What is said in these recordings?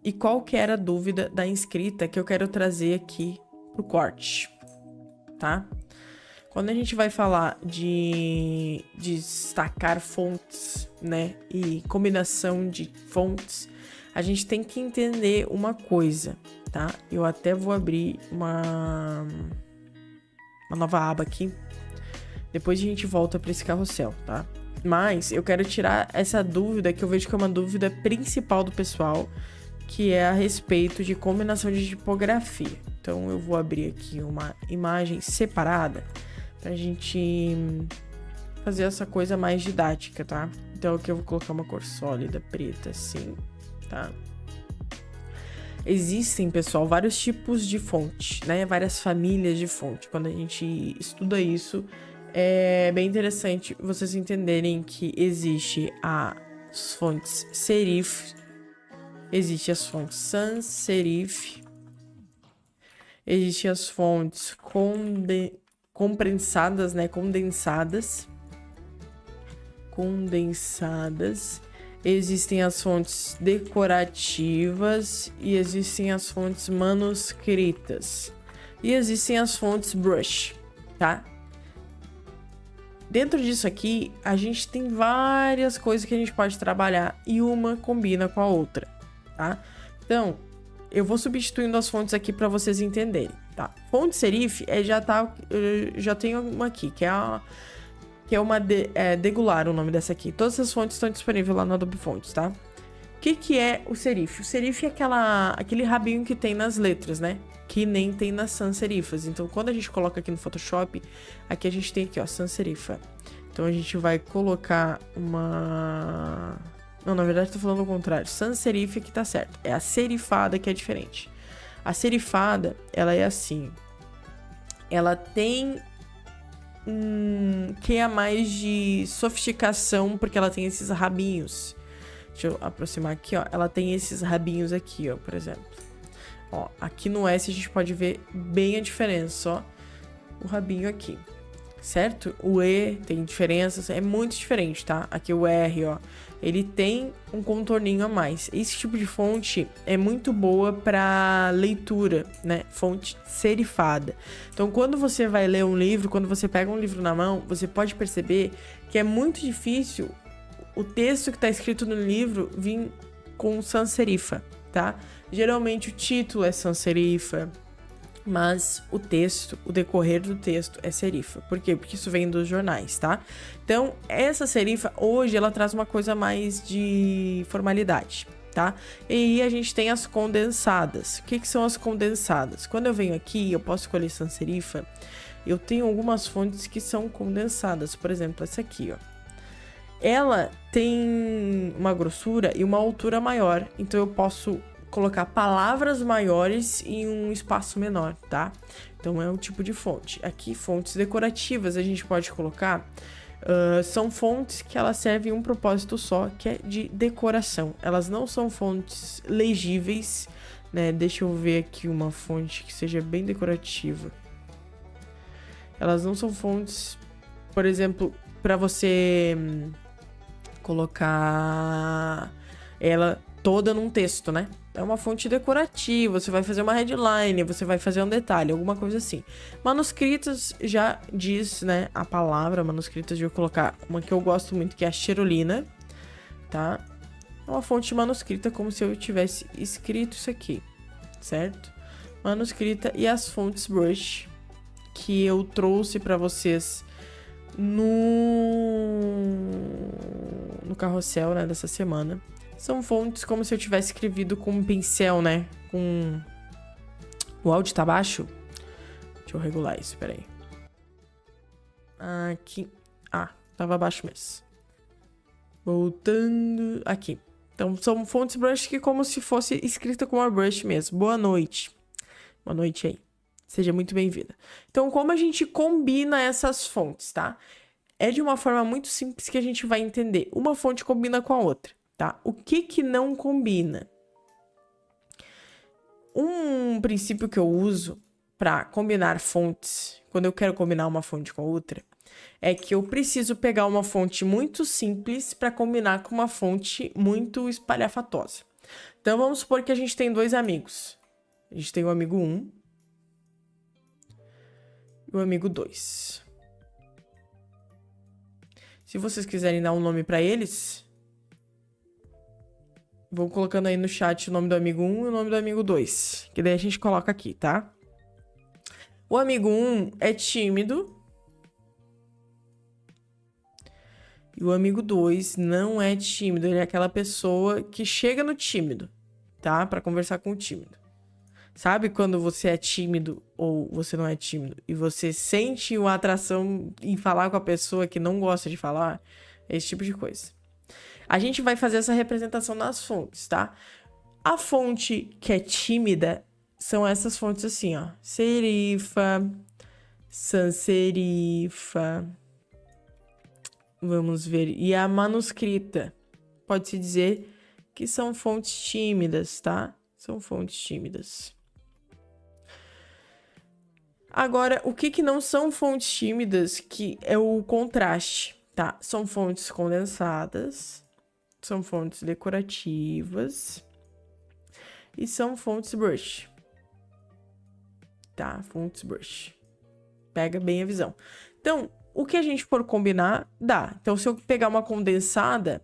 E qual que era a dúvida da inscrita que eu quero trazer aqui pro corte, tá? Quando a gente vai falar de destacar fontes, né, e combinação de fontes, a gente tem que entender uma coisa, tá? Eu até vou abrir uma nova aba aqui. Depois a gente volta para esse carrossel, tá? Mas eu quero tirar essa dúvida que eu vejo que é uma dúvida principal do pessoal, que é a respeito de combinação de tipografia. Então eu vou abrir aqui uma imagem separada pra gente fazer essa coisa mais didática, tá? Então aqui eu vou colocar uma cor sólida, preta, assim, tá? Existem, pessoal, vários tipos de fonte, né? Várias famílias de fonte. Quando a gente estuda isso, é bem interessante vocês entenderem que existe as fontes serif, existe as fontes sans serif, existe as fontes compensadas, né? Condensadas. Existem as fontes decorativas e existem as fontes manuscritas. E existem as fontes brush, tá? Dentro disso aqui, a gente tem várias coisas que a gente pode trabalhar e uma combina com a outra, tá? Então, eu vou substituindo as fontes aqui para vocês entenderem, tá? Fonte serif já tenho uma aqui, que é uma Degular, o nome dessa aqui. Todas as fontes estão disponíveis lá no Adobe Fontes, tá? O que é o serif? O serif é aquele rabinho que tem nas letras, né? Que nem tem nas sans serifas. Então, quando a gente coloca aqui no Photoshop, aqui a gente tem aqui, ó, sans serifa. Então, a gente vai colocar uma... Não, na verdade, tô falando o contrário. Sans serifa que tá certo. É a serifada que é diferente. A serifada, ela é assim. Ela tem que é mais de sofisticação, porque ela tem esses rabinhos. Deixa eu aproximar aqui, ó. Ela tem esses rabinhos aqui, ó, por exemplo. Ó, aqui no S a gente pode ver bem a diferença, ó. O rabinho aqui, certo? O E tem diferenças, é muito diferente, tá? Aqui o R, ó, ele tem um contorninho a mais. Esse tipo de fonte é muito boa para leitura, né? Fonte serifada. Então, quando você vai ler um livro, quando você pega um livro na mão, você pode perceber que é muito difícil o texto que está escrito no livro vir com sans serifa, tá? Geralmente o título é sans serifa, mas o texto, o decorrer do texto é serifa. Por quê? Porque isso vem dos jornais, tá? Então, essa serifa, hoje, ela traz uma coisa mais de formalidade, tá? E aí a gente tem as condensadas. O que são as condensadas? Quando eu venho aqui, eu posso escolher sans serifa, eu tenho algumas fontes que são condensadas. Por exemplo, essa aqui, ó. Ela tem uma grossura e uma altura maior, então eu posso colocar palavras maiores em um espaço menor, tá? Então é um tipo de fonte. Aqui, fontes decorativas, a gente pode colocar. São fontes que elas servem um propósito só, que é de decoração. Elas não são fontes legíveis, né? Deixa eu ver aqui uma fonte que seja bem decorativa. Elas não são fontes, por exemplo, para você colocar ela toda num texto, né? É uma fonte decorativa, você vai fazer uma headline, você vai fazer um detalhe, alguma coisa assim. Manuscritas já diz, né, a palavra manuscritas, eu vou colocar uma que eu gosto muito, que é a Cherolina, tá? É uma fonte manuscrita, como se eu tivesse escrito isso aqui, certo? Manuscrita e as fontes brush, que eu trouxe para vocês no carrossel, né, dessa semana. São fontes como se eu tivesse escrevido com um pincel, né? Com... O áudio tá baixo? Deixa eu regular isso, peraí. Aqui. Ah, tava baixo mesmo. Voltando. Aqui. Então, são fontes brush que como se fosse escrita com uma brush mesmo. Boa noite. Boa noite aí. Seja muito bem-vinda. Então, como a gente combina essas fontes, tá? É de uma forma muito simples que a gente vai entender. Uma fonte combina com a outra. Tá? O que não combina? Um princípio que eu uso para combinar fontes, quando eu quero combinar uma fonte com outra, é que eu preciso pegar uma fonte muito simples para combinar com uma fonte muito espalhafatosa. Então, vamos supor que a gente tem dois amigos. A gente tem o amigo 1 e o amigo 2. Se vocês quiserem dar um nome pra eles, vou colocando aí no chat o nome do amigo 1 e o nome do amigo 2. Que daí a gente coloca aqui, tá? O amigo 1 é tímido. E o amigo 2 não é tímido. Ele é aquela pessoa que chega no tímido, tá? Pra conversar com o tímido. Sabe quando você é tímido ou você não é tímido e você sente uma atração em falar com a pessoa que não gosta de falar? Esse tipo de coisa. A gente vai fazer essa representação nas fontes, tá? A fonte que é tímida são essas fontes assim, ó. Serifa, sans serifa. Vamos ver. E a manuscrita. Pode-se dizer que são fontes tímidas, tá? São fontes tímidas. Agora, o que não são fontes tímidas, que é o contraste, tá? São fontes condensadas, são fontes decorativas e são fontes brush, tá? Fontes brush. Pega bem a visão. Então, o que a gente for combinar, dá. Então, se eu pegar uma condensada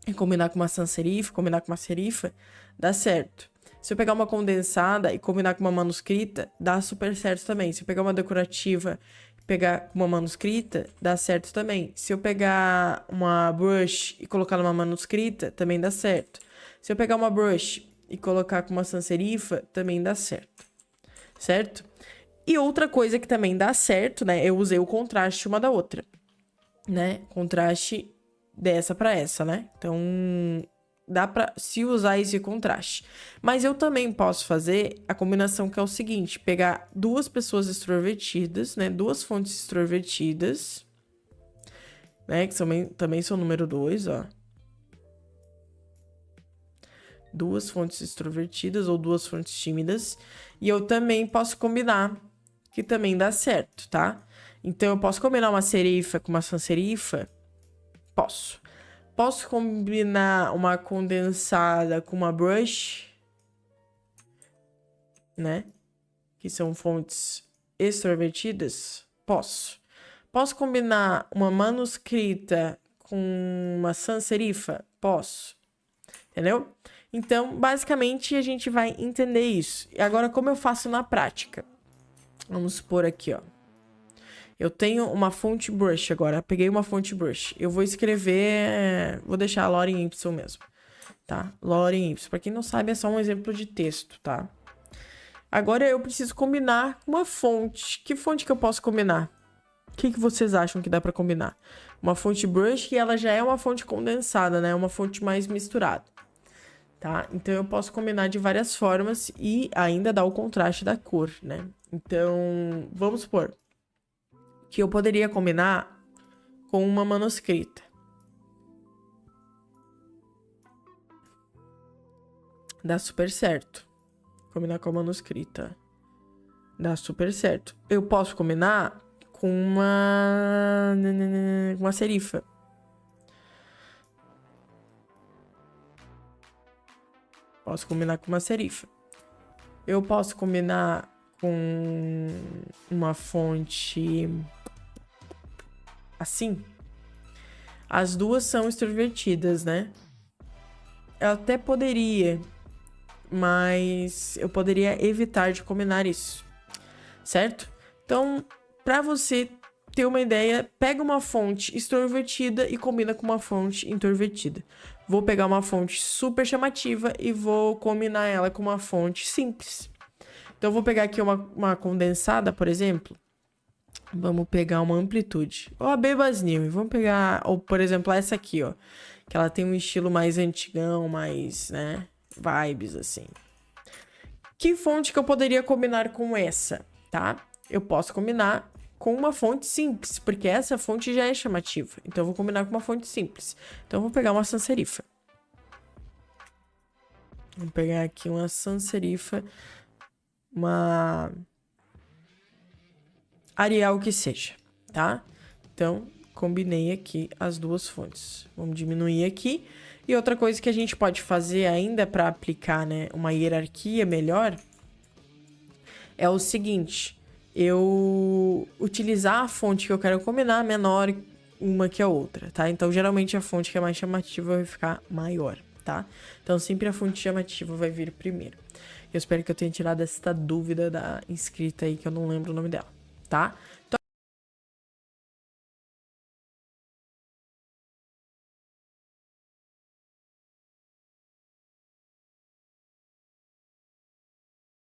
e combinar com uma sans serifa, combinar com uma serifa, dá certo. Se eu pegar uma condensada e combinar com uma manuscrita, dá super certo também. Se eu pegar uma decorativa e pegar uma manuscrita, dá certo também. Se eu pegar uma brush e colocar numa manuscrita, também dá certo. Se eu pegar uma brush e colocar com uma sans serifa, também dá certo. Certo? E outra coisa que também dá certo, né? Eu usei o contraste uma da outra, né? Contraste dessa para essa, né? Então, dá pra se usar esse contraste. Mas eu também posso fazer a combinação que é o seguinte: pegar duas pessoas extrovertidas, né? Duas fontes extrovertidas, né? Que também são número 2, ó. Duas fontes extrovertidas ou duas fontes tímidas. E eu também posso combinar, que também dá certo, tá? Então, eu posso combinar uma serifa com uma sans serifa? Posso. Posso combinar uma condensada com uma brush, né? Que são fontes extrovertidas? Posso. Posso combinar uma manuscrita com uma sans serifa? Posso. Entendeu? Então, basicamente, a gente vai entender isso. E agora, como eu faço na prática? Vamos supor aqui, ó. Eu tenho uma fonte brush agora. Peguei uma fonte brush. Eu vou escrever... Vou deixar a Lorem Y mesmo, tá? Lorem Y. Pra quem não sabe, é só um exemplo de texto, tá? Agora eu preciso combinar uma fonte. Que fonte que eu posso combinar? O que vocês acham que dá pra combinar? Uma fonte brush, que ela já é uma fonte condensada, né? Uma fonte mais misturada, tá? Então eu posso combinar de várias formas e ainda dar o contraste da cor, né? Então, vamos supor que eu poderia combinar com uma manuscrita. Dá super certo. Combinar com a manuscrita. Dá super certo. Eu posso combinar com uma serifa. Posso combinar com uma serifa. Eu posso combinar com uma fonte assim. As duas são extrovertidas, né? Eu até poderia, mas eu poderia evitar de combinar isso, certo? Então, para você ter uma ideia, pega uma fonte extrovertida e combina com uma fonte introvertida. Vou pegar uma fonte super chamativa e vou combinar ela com uma fonte simples. Então, eu vou pegar aqui uma condensada, por exemplo. Vamos pegar uma amplitude. Ou a Bebas New. Vamos pegar, ou por exemplo, essa aqui, ó. Que ela tem um estilo mais antigão, mais, né, vibes, assim. Que fonte que eu poderia combinar com essa, tá? Eu posso combinar com uma fonte simples, porque essa fonte já é chamativa. Então, eu vou combinar com uma fonte simples. Então, eu vou pegar uma sans serifa. Vou pegar aqui uma sans serifa, uma Arial que seja, tá? Então, combinei aqui as duas fontes. Vamos diminuir aqui. E outra coisa que a gente pode fazer ainda para aplicar, né, uma hierarquia melhor é o seguinte: eu utilizar a fonte que eu quero combinar menor uma que a outra, tá? Então, geralmente a fonte que é mais chamativa vai ficar maior, tá? Então, sempre a fonte chamativa vai vir primeiro. Eu espero que eu tenha tirado esta dúvida da inscrita aí, que eu não lembro o nome dela, tá? Então,